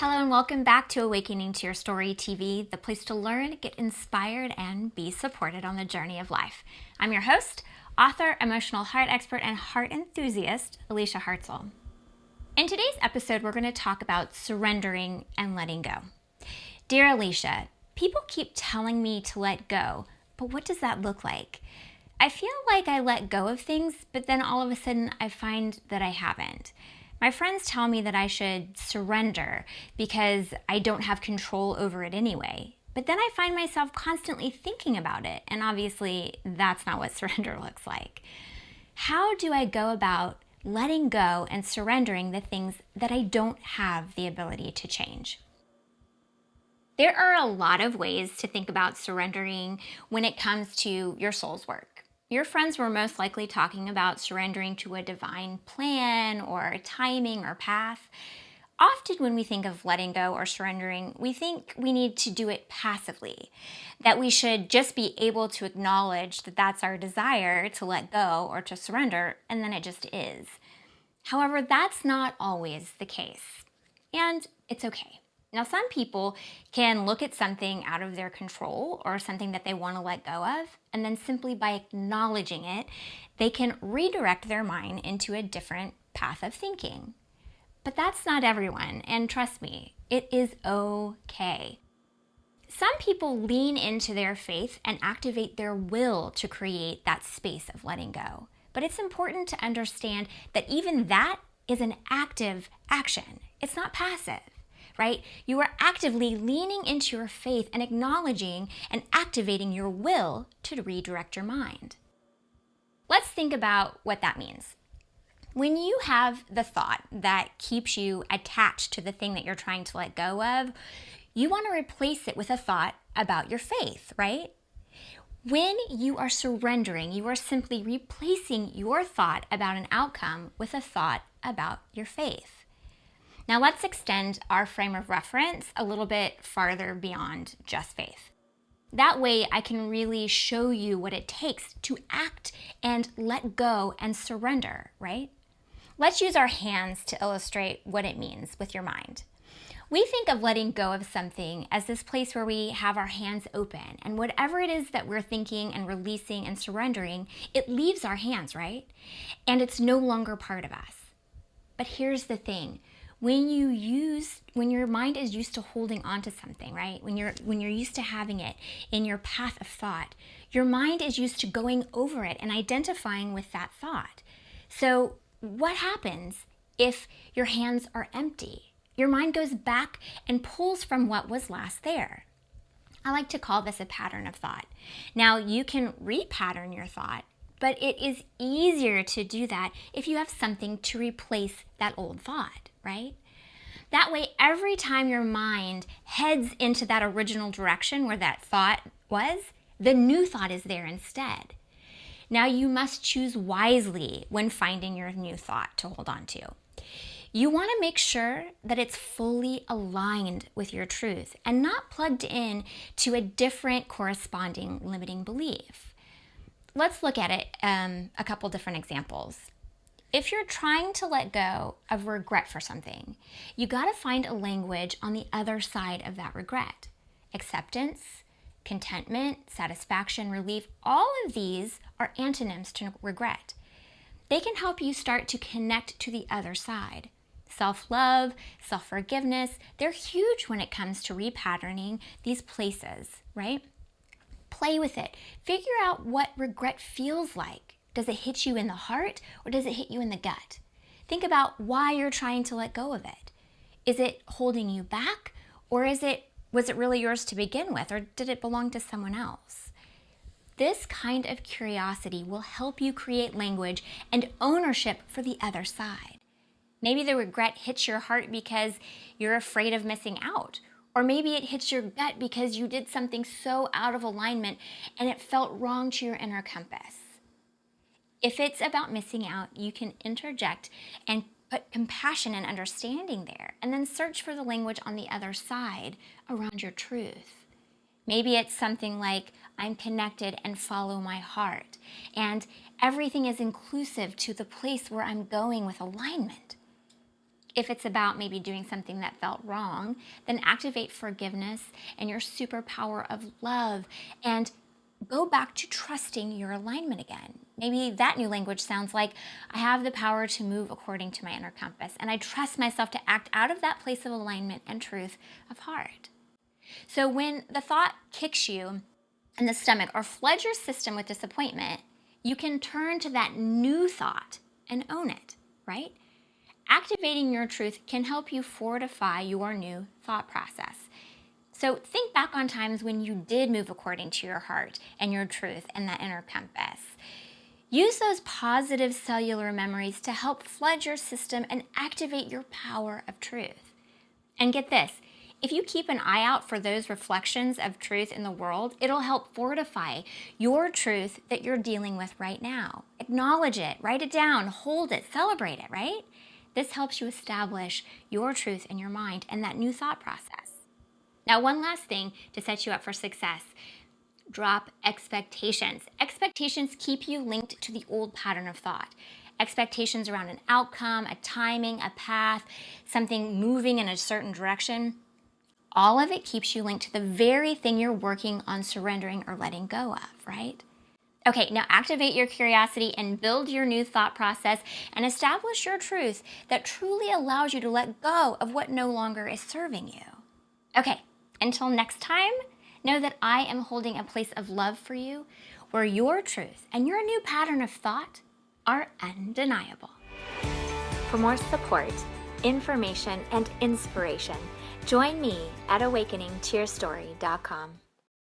Hello and welcome back to Awakening to Your Story TV, the place to learn, get inspired, and be supported on the journey of life. I'm your host, author, emotional heart expert, and heart enthusiast, Alicia Hartzell. In today's episode, we're going to talk about surrendering and letting go. Dear Alicia, people keep telling me to let go, but what does that look like? I feel like I let go of things, but then all of a sudden I find that I haven't. My friends tell me that I should surrender because I don't have control over it anyway. But then I find myself constantly thinking about it, and obviously that's not what surrender looks like. How do I go about letting go and surrendering the things that I don't have the ability to change? There are a lot of ways to think about surrendering when it comes to your soul's work. Your friends were most likely talking about surrendering to a divine plan or timing or path. Often when we think of letting go or surrendering, we think we need to do it passively, that we should just be able to acknowledge that that's our desire to let go or to surrender, and then it just is. However, that's not always the case, and it's okay. Now, some people can look at something out of their control or something that they want to let go of, and then simply by acknowledging it, they can redirect their mind into a different path of thinking. But that's not everyone, and trust me, it is okay. Some people lean into their faith and activate their will to create that space of letting go. But it's important to understand that even that is an active action. It's not passive. Right? You are actively leaning into your faith and acknowledging and activating your will to redirect your mind. Let's think about what that means. When you have the thought that keeps you attached to the thing that you're trying to let go of, you want to replace it with a thought about your faith, right? When you are surrendering, you are simply replacing your thought about an outcome with a thought about your faith. Now let's extend our frame of reference a little bit farther beyond just faith. That way I can really show you what it takes to act and let go and surrender, right? Let's use our hands to illustrate what it means with your mind. We think of letting go of something as this place where we have our hands open, and whatever it is that we're thinking and releasing and surrendering, it leaves our hands, right? And it's no longer part of us. But here's the thing. When your mind is used to holding on to something, right? When you're used to having it in your path of thought, your mind is used to going over it and identifying with that thought. So what happens if your hands are empty? Your mind goes back and pulls from what was last there. I like to call this a pattern of thought. Now you can repattern your thought, but it is easier to do that if you have something to replace that old thought, right? That way, every time your mind heads into that original direction where that thought was, the new thought is there instead. Now you must choose wisely when finding your new thought to hold on to. You want to make sure that it's fully aligned with your truth and not plugged in to a different corresponding limiting belief. Let's look at it a couple different examples. If you're trying to let go of regret for something, you got to find a language on the other side of that regret. Acceptance, contentment, satisfaction, relief, all of these are antonyms to regret. They can help you start to connect to the other side. Self-love, self-forgiveness, they're huge when it comes to repatterning these places, right? Play with it. Figure out what regret feels like. Does it hit you in the heart or does it hit you in the gut? Think about why you're trying to let go of it. Is it holding you back, or was it really yours to begin with, or did it belong to someone else? This kind of curiosity will help you create language and ownership for the other side. Maybe the regret hits your heart because you're afraid of missing out. Or maybe it hits your gut because you did something so out of alignment and it felt wrong to your inner compass. If it's about missing out, you can interject and put compassion and understanding there, and then search for the language on the other side around your truth. Maybe it's something like, I'm connected and follow my heart, and everything is inclusive to the place where I'm going with alignment. If it's about maybe doing something that felt wrong, then activate forgiveness and your superpower of love and go back to trusting your alignment again. Maybe that new language sounds like, I have the power to move according to my inner compass, and I trust myself to act out of that place of alignment and truth of heart. So when the thought kicks you in the stomach or floods your system with disappointment, you can turn to that new thought and own it, right? Activating your truth can help you fortify your new thought process. So think back on times when you did move according to your heart and your truth and that inner compass. Use those positive cellular memories to help flood your system and activate your power of truth. And get this, if you keep an eye out for those reflections of truth in the world, it'll help fortify your truth that you're dealing with right now. Acknowledge it, write it down, hold it, celebrate it, right? This helps you establish your truth in your mind and that new thought process. Now, one last thing to set you up for success. Drop expectations. Expectations keep you linked to the old pattern of thought. Expectations around an outcome, a timing, a path, something moving in a certain direction. All of it keeps you linked to the very thing you're working on surrendering or letting go of, right? Okay, now activate your curiosity and build your new thought process and establish your truth that truly allows you to let go of what no longer is serving you. Okay, until next time, know that I am holding a place of love for you where your truth and your new pattern of thought are undeniable. For more support, information, and inspiration, join me at awakeningtoyourstory.com.